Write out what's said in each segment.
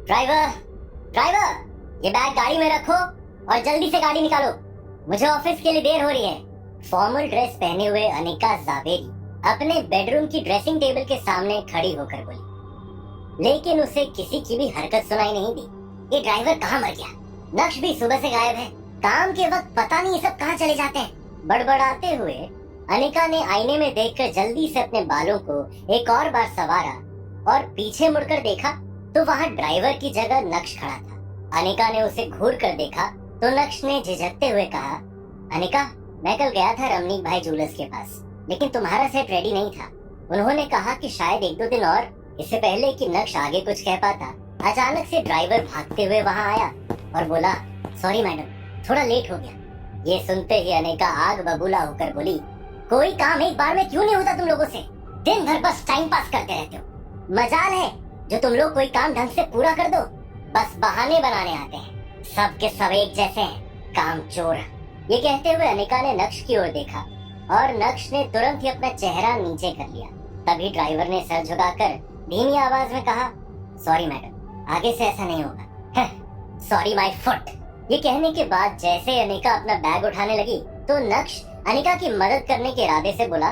Driver driver, ये bag गाड़ी में रखो और जल्दी से गाड़ी निकालो, मुझे ऑफिस के लिए देर हो रही है। फॉर्मल ड्रेस पहने हुए अनिका जावेरी अपने बेडरूम की ड्रेसिंग टेबल के सामने खड़ी होकर बोली, लेकिन उसे किसी की भी हरकत सुनाई नहीं दी। ये ड्राइवर कहाँ मर गया? नक्श भी सुबह से गायब है। काम के वक्त पता नहीं ये सब कहाँ चले जाते हैं। बड़बड़ाते हुए अनिका ने आईने में देखकर जल्दी से अपने बालों को एक और बार संवारा और पीछे मुड़कर देखा तो वहाँ ड्राइवर की जगह नक्श खड़ा था। अनिका ने उसे घूर कर देखा तो नक्श ने झिझकते हुए कहा, अनिका, मैं कल गया था रमनीक भाई ज्वेलर्स के पास, लेकिन तुम्हारा सेट रेडी नहीं था। उन्होंने कहा कि शायद 1-2 दिन और। इससे पहले कि नक्श आगे कुछ कह पाता, अचानक से ड्राइवर भागते हुए वहाँ आया और बोला, सॉरी मैडम, थोड़ा लेट हो गया। ये सुनते ही अनिका आग बबूला होकर बोली, कोई काम एक बार में क्यों नहीं होता तुम लोगों से? दिन भर बस टाइम पास करते रहते हो। मजाल है जो तुम लोग कोई काम ढंग से पूरा कर दो, बस बहाने बनाने आते हैं। सब के सब एक जैसे हैं, काम चोर। ये कहते हुए अनिका ने नक्श की ओर देखा और नक्श ने तुरंत ही अपना चेहरा नीचे कर लिया। तभी ड्राइवर ने सर झुकाकर धीमी आवाज में कहा, सॉरी मैडम, आगे से ऐसा नहीं होगा। Sorry my foot. ये कहने के बाद जैसे अनिका अपना बैग उठाने लगी तो नक्श अनिका की मदद करने के इरादे से बोला,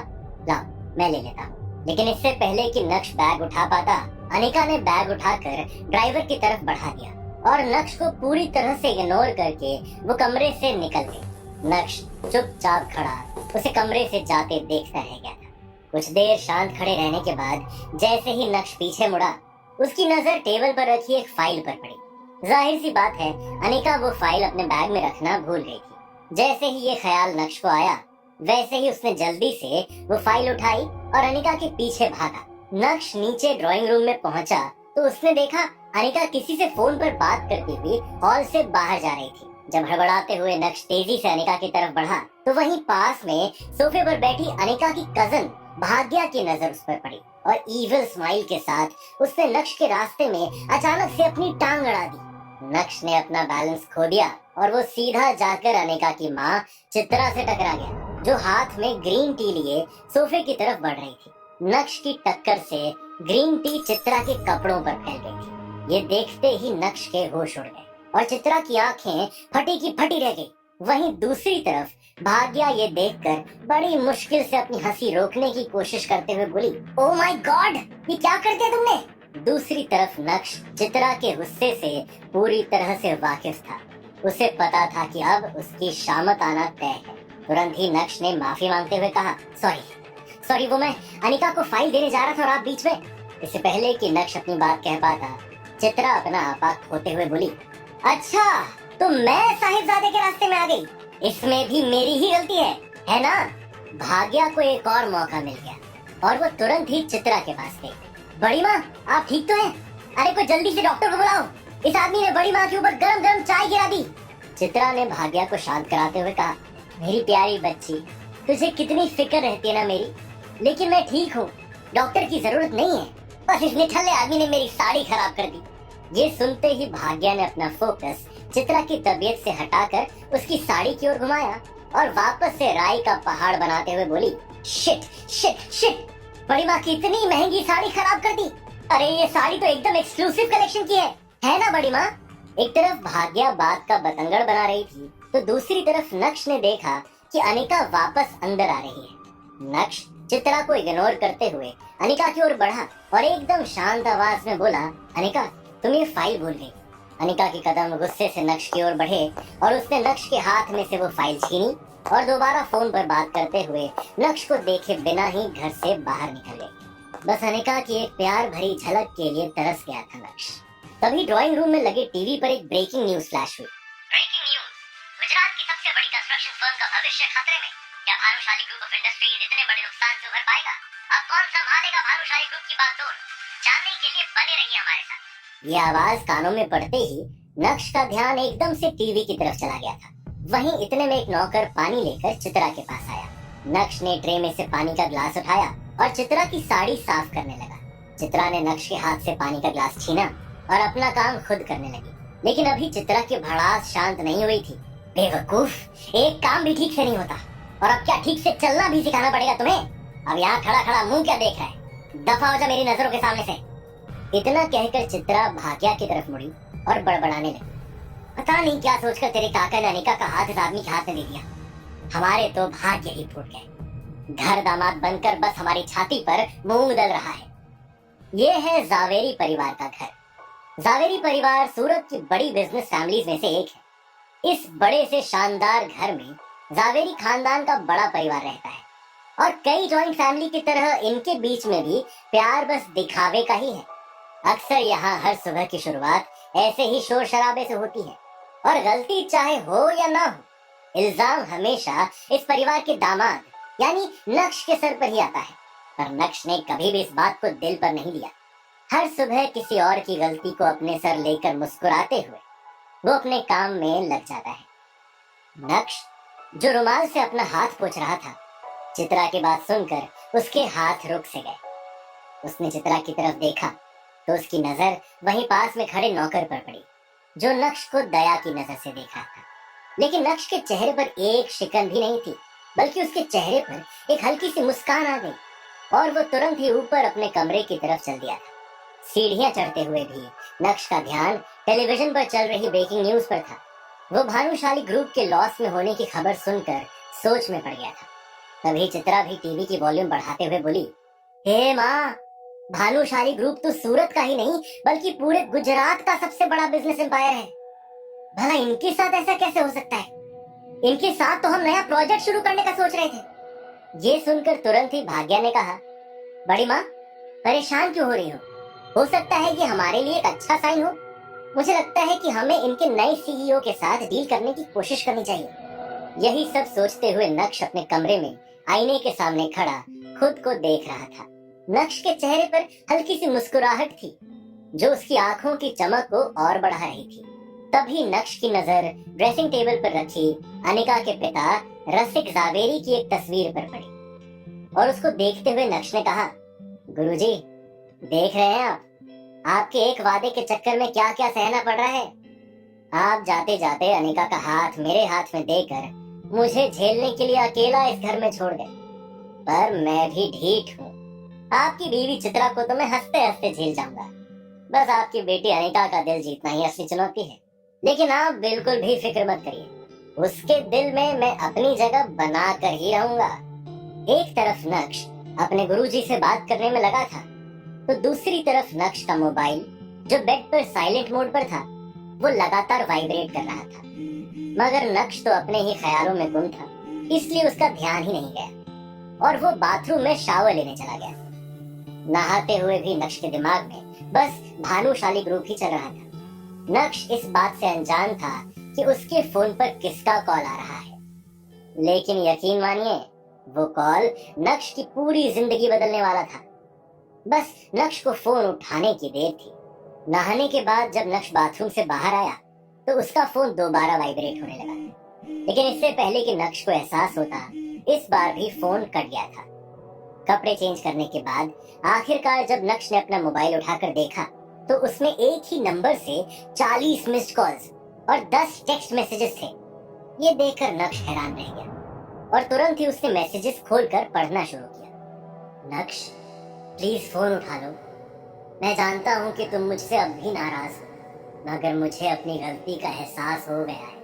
लाओ मैं ले लेता हूँ। लेकिन इससे पहले कि नक्श बैग उठा पाता, अनिका ने बैग उठाकर ड्राइवर की तरफ बढ़ा दिया और नक्श को पूरी तरह से इग्नोर करके वो कमरे से निकल गई। नक्श चुपचाप खड़ा उसे कमरे से जाते देखता रह गया था। कुछ देर शांत खड़े रहने के बाद जैसे ही नक्श पीछे मुड़ा, उसकी नजर टेबल पर रखी एक फाइल पर पड़ी। जाहिर सी बात है, अनिका वो फाइल अपने बैग में रखना भूल गई थी। जैसे ही ये ख्याल नक्श को आया, वैसे ही उसने जल्दी से वो फाइल उठाई और अनिका के पीछे भागा। नक्श नीचे ड्राइंग रूम में पहुंचा तो उसने देखा अनिका किसी से फोन पर बात करती हुई हॉल से बाहर जा रही थी। जब हड़बड़ाते हुए नक्श तेजी से अनिका की तरफ बढ़ा तो वहीं पास में सोफे पर बैठी अनिका की कजन भाग्या की नजर उस पर पड़ी और ईविल स्माइल के साथ उसने नक्श के रास्ते में अचानक से अपनी टांग अड़ा दी। नक्श ने अपना बैलेंस खो दिया और वो सीधा जाकर अनिका की माँ चित्रा से टकरा गया, जो हाथ में ग्रीन टी लिए सोफे की तरफ बढ़ रही थी। नक्श की टक्कर से ग्रीन टी चित्रा के कपड़ों पर फैल गई थी। ये देखते ही नक्श के होश उड़ गए और चित्रा की आंखें फटी की फटी रह गई। वहीं दूसरी तरफ भाग्या ये देखकर बड़ी मुश्किल से अपनी हंसी रोकने की कोशिश करते हुए बोली, ओह माय गॉड, ये क्या कर दिया तुमने? दूसरी तरफ नक्श चित्रा के गुस्से से पूरी तरह से वाकिफ था। उसे पता था कि अब उसकी शामत आना तय है। तुरंत ही नक्श ने माफी मांगते हुए कहा, सॉरी, वो मैं अनिका को फाइल देने जा रहा था और आप बीच में। इससे पहले कि नक्श अपनी बात कह पाता, चित्रा अपना आपा खोते हुए बोली, अच्छा तो मैं साहिबजादे के रास्ते में आ गई, इसमें भी मेरी ही गलती है ना? भाग्या को एक और मौका मिल गया और वो तुरंत ही चित्रा के पास गई। बड़ी माँ, आप ठीक तो हैं? अरे कोई जल्दी से डॉक्टर को बुलाओ, इस आदमी ने बड़ी माँ के ऊपर गरम गरम चाय गिरा दी। चित्रा ने भाग्या को शांत कराते हुए कहा, मेरी प्यारी बच्ची, तुझे कितनी फिक्र रहती है ना मेरी, लेकिन मैं ठीक हूँ, डॉक्टर की जरूरत नहीं है। बस इस निठल्ले आदमी ने मेरी साड़ी खराब कर दी। ये सुनते ही भाग्या ने अपना फोकस चित्रा की तबीयत से हटाकर उसकी साड़ी की ओर घुमाया और वापस से राई का पहाड़ बनाते हुए बोली, शिट, बड़ी माँ की इतनी महंगी साड़ी खराब कर दी। अरे ये साड़ी तो एकदम एक्सक्लूसिव कलेक्शन की है ना बड़ी माँ? एक तरफ भाग्या बात का बतंगड़ बना रही थी तो दूसरी तरफ नक्श ने देखा कि अनिका वापस अंदर आ रही है। नक्श चित्रा को इग्नोर करते हुए अनिका की ओर बढ़ा और एकदम शांत आवाज में बोला, अनिका, तुम ये फाइल भूल गई। अनिका के कदम गुस्से से नक्श की ओर बढ़े और उसने नक्श के हाथ में से वो फाइल छीनी और दोबारा फोन पर बात करते हुए नक्श को देखे बिना ही घर से बाहर निकल गई। बस अनिका की एक प्यार भरी झलक के लिए तरस गया था नक्श। तभी ड्राइंग रूम में लगे टीवी पर एक ब्रेकिंग न्यूज फ्लैश हुई। ब्रेकिंग न्यूज, गुजरात की सबसे बड़ी कंस्ट्रक्शन फर्म का भविष्य खतरे में। क्या भानुशाली ग्रुप ऑफ इंडस्ट्रीज इतने बड़े नुकसान से उभर पाएगा? अब कौन संभालेगा भानुशाली ग्रुप की बागडोर? जानने के लिए बने रहिए हमारे साथ। ये आवाज कानों में पड़ते ही नक्श का ध्यान एकदम से टीवी की तरफ चला गया था। वहीं इतने में एक नौकर पानी लेकर चित्रा के पास आया। नक्श ने ट्रे में से पानी का ग्लास उठाया और चित्रा की साड़ी साफ करने लगा। चित्रा ने नक्श के हाथ से पानी का ग्लास छीना और अपना काम खुद करने लगी, लेकिन अभी चित्रा की भड़ास शांत नहीं हुई थी। बेवकूफ, एक काम भी ठीक से नहीं होता और अब क्या ठीक से चलना भी सिखाना पड़ेगा तुम्हें? अब यहाँ खड़ा खड़ा मुंह क्या देख रहा है? दफा हो जा मेरी नजरों के सामने से। इतना कहकर चित्रा भाग्या की तरफ मुड़ी और बड़बड़ाने लगी। पता नहीं क्या सोचकर तेरे काका ने अनिका का हाथ इस आदमी के हाथ में दे दिया। हमारे तो भाग्य ही फूट गए। घर दामाद बनकर बस हमारी छाती पर मूंग दल रहा है। ये है जावेरी परिवार का घर। जावेरी परिवार सूरत की बड़ी बिजनेस फैमिलीज में से एक है। इस बड़े से शानदार घर में जावेरी खानदान का बड़ा परिवार रहता है और कई जॉइंट फैमिली की तरह इनके बीच में भी प्यार बस दिखावे का ही है। अक्सर यहाँ हर सुबह की शुरुआत ऐसे ही शोर शराबे से होती है और गलती चाहे हो या ना हो, इल्जाम हमेशा इस परिवार के दामाद यानी नक्श के सर पर ही आता है। पर नक्श ने कभी भी इस बात को दिल पर नहीं लिया। हर सुबह किसी और की गलती को अपने सर लेकर मुस्कुराते हुए वो अपने काम में लग जाता है। नक्श जो रुमाल से अपना हाथ पोंछ रहा था, चित्रा की बात सुनकर उसके हाथ रुक से गए। उसने चित्रा की तरफ देखा तो उसकी नजर वहीं पास में खड़े नौकर पर पड़ी जो नक्श को दया की नजर से देख रहा था। लेकिन नक्श के चेहरे पर एक शिकन भी नहीं थी, बल्कि उसके चेहरे पर एक हल्की सी मुस्कान आ गई और वो तुरंत ही ऊपर अपने कमरे की तरफ चल दिया था। सीढ़ियां चढ़ते हुए भी नक्श का ध्यान टेलीविजन पर चल रही ब्रेकिंग न्यूज पर था। वो भानुशाली ग्रुप के लॉस में होने की खबर सुनकर सोच में पड़ गया था। तभी चित्रा भी टीवी की वॉल्यूम बढ़ाते हुए बोली, हे माँ, भानुशाली ग्रुप तो सूरत का ही नहीं बल्कि पूरे गुजरात का सबसे बड़ा बिजनेस एम्पायर है। भला इनके साथ ऐसा कैसे हो सकता है? इनके साथ तो हम नया प्रोजेक्ट शुरू करने का सोच रहे थे। ये सुनकर तुरंत ही भाग्या ने कहा, बड़ी माँ, परेशान क्यों हो रही हो सकता है ये हमारे लिए एक अच्छा साइन हो। मुझे लगता है कि हमें इनके नए सीईओ के साथ डील करने की कोशिश करनी चाहिए। यही सब सोचते हुए नक्श अपने कमरे में आईने के सामने खड़ा खुद को देख रहा था। नक्श के चेहरे पर हल्की सी मुस्कुराहट थी जो उसकी आंखों की चमक को और बढ़ा रही थी। तभी नक्श की नजर ड्रेसिंग टेबल पर रखी अनिका के पिता रसिक जावेरी की एक तस्वीर पर पड़ी और उसको देखते हुए नक्श ने कहा, गुरुजी, देख रहे हैं आपके एक वादे के चक्कर में क्या क्या सहना पड़ रहा है। आप जाते जाते अनिका का हाथ मेरे हाथ में देकर मुझे झेलने के लिए अकेला इस घर में छोड़ गए। पर मैं भी ढीठ हूँ। आपकी बीवी चित्रा को तो मैं हंसते हंसते झेल जाऊंगा। बस आपकी बेटी अनिका का दिल जीतना ही असली चुनौती है। लेकिन आप बिल्कुल भी फिक्र मत करिए, उसके दिल में मैं अपनी जगह बना कर ही रहूंगा। एक तरफ नक्श अपने गुरुजी से बात करने में लगा था तो दूसरी तरफ नक्श का मोबाइल जो बेड पर साइलेंट मोड पर था वो लगातार वाइब्रेट कर रहा था। मगर नक्श तो अपने ही ख्यालों में गुम था, इसलिए उसका ध्यान ही नहीं गया और वो बाथरूम में शावर लेने चला गया। नहाते हुए भी नक्श के दिमाग में बस भानुशाली ग्रुप ही चल रहा था। नक्श इस बात से अनजान था कि उसके फोन पर किसका कॉल आ रहा है। लेकिन यकीन मानिए, वो कॉल नक्श की पूरी जिंदगी बदलने वाला था। बस नक्श को फोन उठाने की देर थी। नहाने के बाद जब नक्श बाथरूम से बाहर आया तो उसका फोन दोबारा वाइब्रेट होने लगा। लेकिन इससे पहले कि नक्श को एहसास होता, इस बार भी फोन कट गया था। कपड़े चेंज करने के बाद आखिरकार जब नक्श ने अपना मोबाइल उठाकर देखा तो उसमें एक ही नंबर से 40 मिस्ड कॉल्स और 10 टेक्स्ट मैसेजेस थे। ये देखकर नक्श हैरान रह गया और तुरंत ही उसने मैसेजेस खोलकर पढ़ना शुरू किया। नक्श, प्लीज फोन उठा लो। मैं जानता हूँ कि तुम मुझसे अब भी नाराज हो, मगर मुझे अपनी गलती का एहसास हो गया है।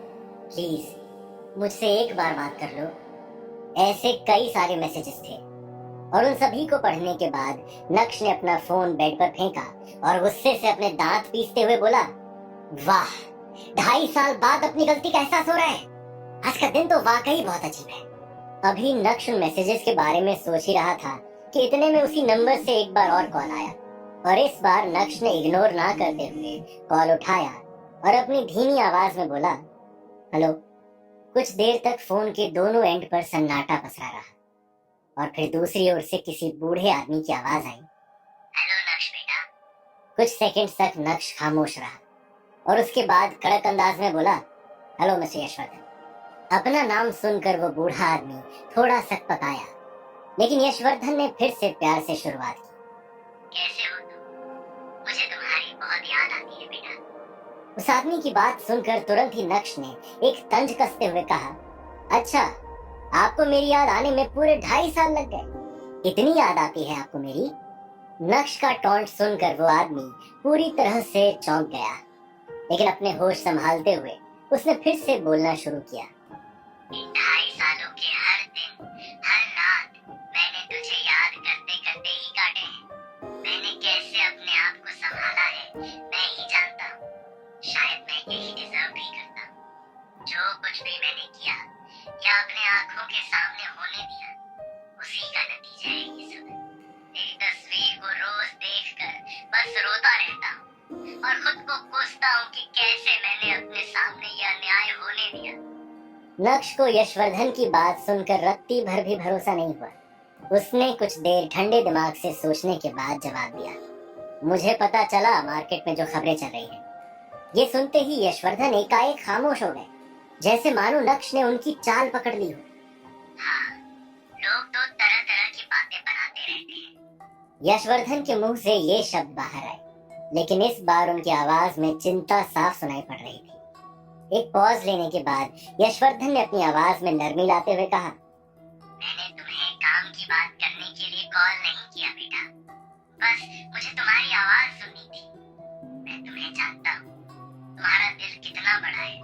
प्लीज मुझसे एक बार बात कर लो। ऐसे कई सारे मैसेजेस थे और उन सभी को पढ़ने के बाद नक्श ने अपना फोन बेड पर फेंका और गुस्से से अपने दांत पीसते हुए बोला, वाह, 2.5 साल बाद अपनी गलती का एहसास हो रहा है। आज का दिन तो वाकई बहुत अजीब है। अभी नक्श उन मैसेजेस के बारे में सोच ही रहा था कि इतने में उसी नंबर से एक बार और कॉल आया और इस बार नक्श ने इग्नोर ना करते हुए कॉल उठाया और अपनी धीमी आवाज में बोला, हेलो। कुछ देर तक फोन के दोनों एंड पर सन्नाटा पसरा रहा और फिर दूसरी ओर से किसी बूढ़े आदमी की आवाज आई, हेलो नक्श बेटा। कुछ सेकंड्स तक नक्श खामोश रहा और उसके बाद कड़क अंदाज में बोला, हेलो मिस्टर यशवर्धन। अपना नाम सुनकर वो बूढ़ा आदमी थोड़ा सकपकाया, लेकिन यशवर्धन ने फिर से प्यार से शुरुआत की, कैसे हो तुम? मुझे तुम्हारी बहुत याद आती है बेटा। उस आदमी की बात सुनकर तुरंत ही नक्श ने एक तंज कसते हुए कहा, अच्छा, आपको मेरी याद आने में पूरे 2.5 साल लग गए? इतनी याद आती है आपको मेरी? नक्श का टॉन्ट सुनकर वो आदमी पूरी तरह से चौंक गया, लेकिन अपने होश संभालते हुए उसने फिर से बोलना शुरू किया। 2.5 सालों के हर दिन, हर रात मैंने तुझे याद करते करते ही काटे हैं। मैंने कैसे अपने आप को संभाला है मैं ही जानता हूँ। शायद मैं यही डिजर्व भी करता हूँ। जो कुछ भी मैंने किया या अपने आंखों के सामने होने दिया, उसी का नतीजा है ये सब। तेरी तस्वीर को रोज देखकर बस रोता रहता हूँ और खुद को कोसता हूँ कि कैसे मैंने अपने सामने यह अन्याय होने दिया। नक्श को यशवर्धन की बात सुनकर रत्ती भर भी भरोसा नहीं हुआ। उसने कुछ देर ठंडे दिमाग से सोचने के बाद जवाब दिया, मुझे पता चला मार्केट में जो खबरें चल रही हैं। ये सुनते ही यशवर्धन एकाएक खामोश हो गए, जैसे मानो नक्श ने उनकी चाल पकड़ ली हो। हाँ, लोग तो तरह तरह की बातें बनाते रहते हैं। यशवर्धन के मुंह से ये शब्द बाहर आए, लेकिन इस बार उनकी आवाज में चिंता साफ सुनाई पड़ रही थी। एक पॉज लेने के बाद यशवर्धन ने अपनी आवाज में नरमी लाते हुए कहा, मैंने तुम्हें काम की बात करने के लिए कॉल नहीं किया बेटा, बस मुझे तुम्हारी आवाज सुननी थी। मैं तुम्हें जानता हूँ, तुम्हारा दिल कितना बड़ा है।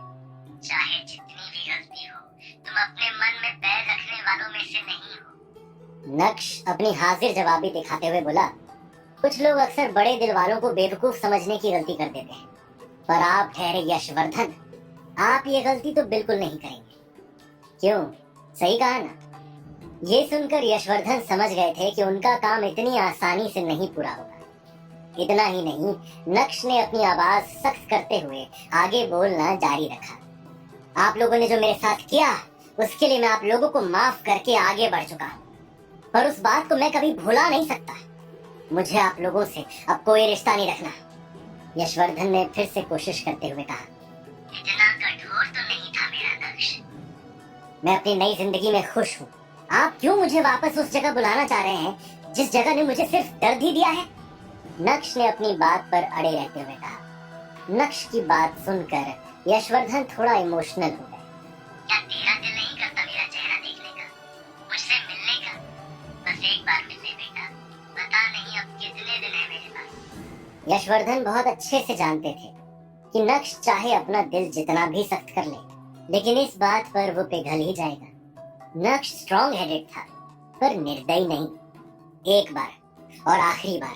चाहे जितनी भी गलती हो, तुम अपने मन में पैर रखने वालों में से नहीं हो। नक्श अपनी हाजिर जवाबी दिखाते हुए बोला, कुछ लोग अक्सर बड़े दिल वालों को बेवकूफ समझने की गलती कर देते हैं, पर आप ठहरे यशवर्धन, आप ये गलती तो बिल्कुल नहीं करेंगे। क्यों? सही कहा ना? ये सुनकर यशवर्धन समझ गए थे कि उनका काम इतनी आसानी से नहीं पूरा होगा। इतना ही नहीं, नक्श ने अपनी आवाज सख्त करते हुए आगे बोलना जारी रखा। आप लोगों ने जो मेरे साथ किया, उसके लिए मैं आप लोगों को माफ करके आगे बढ़ चुका हूँ, पर उस बात को मैं कभी भुला नहीं सकता। मुझे आप लोगों से अब कोई रिश्ता नहीं रखना। यशवर्धन ने फिर से कोशिश करते हुए कहा, इतना कठोर तो नहीं था मेरा नक्श। मैं अपनी नई जिंदगी में खुश हूँ। आप क्यों मुझे वापस उस जगह बुलाना चाह रहे हैं जिस जगह ने मुझे सिर्फ दर्द ही दिया है? नक्श ने अपनी बात पर अड़े रहते हुए कहा। नक्श की बात सुनकर यशवर्धन थोड़ा इमोशनल हो गए। क्या तेरा दिल नहीं करता मेरा चेहरा देखने का, मुझसे मिलने का? बस एक बार मिल ले बेटा, पता नहीं अब कितने दिन है मेरे पास। यशवर्धन बहुत अच्छे से जानते थे कि नक्श चाहे अपना दिल जितना भी सख्त कर ले, लेकिन इस बात पर वो पिघल ही जाएगा। नक्श स्ट्रॉन्ग हेडेड था, पर निर्दयी नहीं। एक बार और आखिरी बार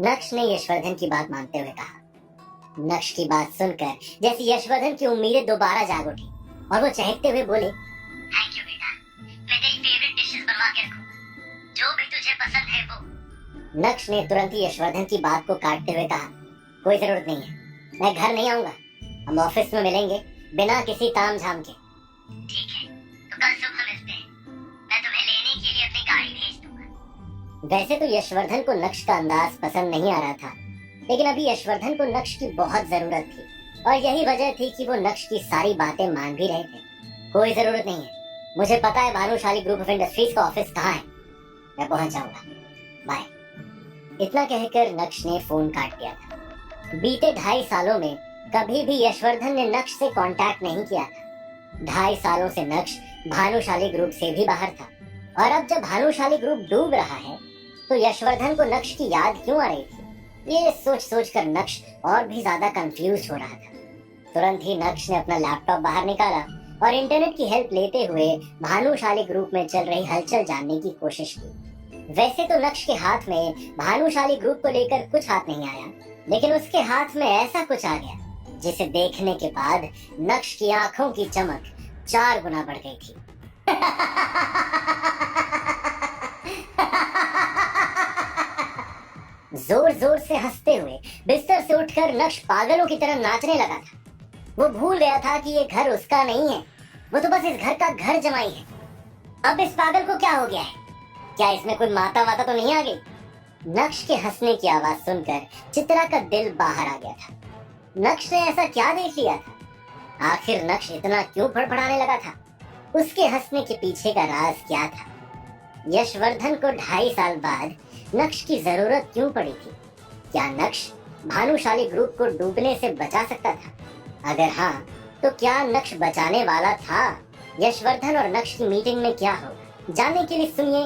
नक्श ने यशवर्धन की बात मानते हुए कहा। नक्श की बात सुनकर जैसे यशवर्धन की उम्मीदें दोबारा जाग उठी और वो चहकते हुए बोले, थैंक यू बेटा, मैं तेरी फेवरेट डिशेस बनवा के रखूंगा, जो भी तुझे पसंद है वो। नक्श ने तुरंत ही यशवर्धन की बात को काटते हुए कहा, कोई जरूरत नहीं है, मैं घर नहीं आऊंगा, हम ऑफिस में मिलेंगे बिना किसी ताम झाम के। ठीक है, तो कल सुबह मिलते हैं, मैं तुम्हें लेने के लिए अपनी गाड़ी भेज दूंगा। वैसे तो यशवर्धन को नक्श का अंदाज पसंद नहीं आ रहा था, लेकिन अभी यशवर्धन को नक्श की बहुत जरूरत थी और यही वजह थी कि वो नक्श की सारी बातें मान भी रहे थे। कोई जरूरत नहीं है, मुझे पता है भानुशाली ग्रुप ऑफ इंडस्ट्रीज का ऑफिस कहाँ है, मैं पहुंच जाऊंगा, बाय। इतना कहकर नक्श ने फोन काट दिया था। बीते 2.5 सालों में कभी भी यशवर्धन ने नक्श से कांटेक्ट नहीं किया था। 2.5 सालों से नक्श भानुशाली ग्रुप से भी बाहर था, और अब जब भानुशाली ग्रुप डूब रहा है तो यशवर्धन को नक्श की याद क्यों आ रही थी? ये सोच सोच कर नक्श और भी ज्यादा कंफ्यूज हो रहा था। तुरंत ही नक्श ने अपना लैपटॉप बाहर निकाला और इंटरनेट की हेल्प लेते हुए भानुशाली ग्रुप में चल रही हलचल जानने की कोशिश की। वैसे तो नक्श के हाथ में भानुशाली ग्रुप को लेकर कुछ हाथ नहीं आया, लेकिन उसके हाथ में ऐसा कुछ आ गया जिसे देखने के बाद नक्श की आंखों की चमक 4 गुना बढ़ गई थी। जोर जोर से हंसते हुए बिस्तर से उठकर नक्श पागलों की तरह नाचने लगा था। वो भूल गया था कि ये घर उसका नहीं है, वो तो बस इस घर का घर जमाई है। अब इस पागल को क्या हो गया है? क्या इसमें कोई माता वाता तो नहीं आ गई? नक्श के हंसने की आवाज सुनकर चित्रा का दिल बाहर आ गया था। नक्श ने ऐसा क्या देख लिया था? आखिर नक्श इतना क्यों फड़फड़ाने लगा था? उसके हंसने के पीछे का राज क्या था? यशवर्धन को 2.5 साल बाद नक्श की जरूरत क्यों पड़ी थी? क्या नक्श भानुशाली ग्रुप को डूबने से बचा सकता था? अगर हाँ, तो क्या नक्श बचाने वाला था? यशवर्धन और नक्श की मीटिंग में क्या होगा, जानने के लिए सुनिए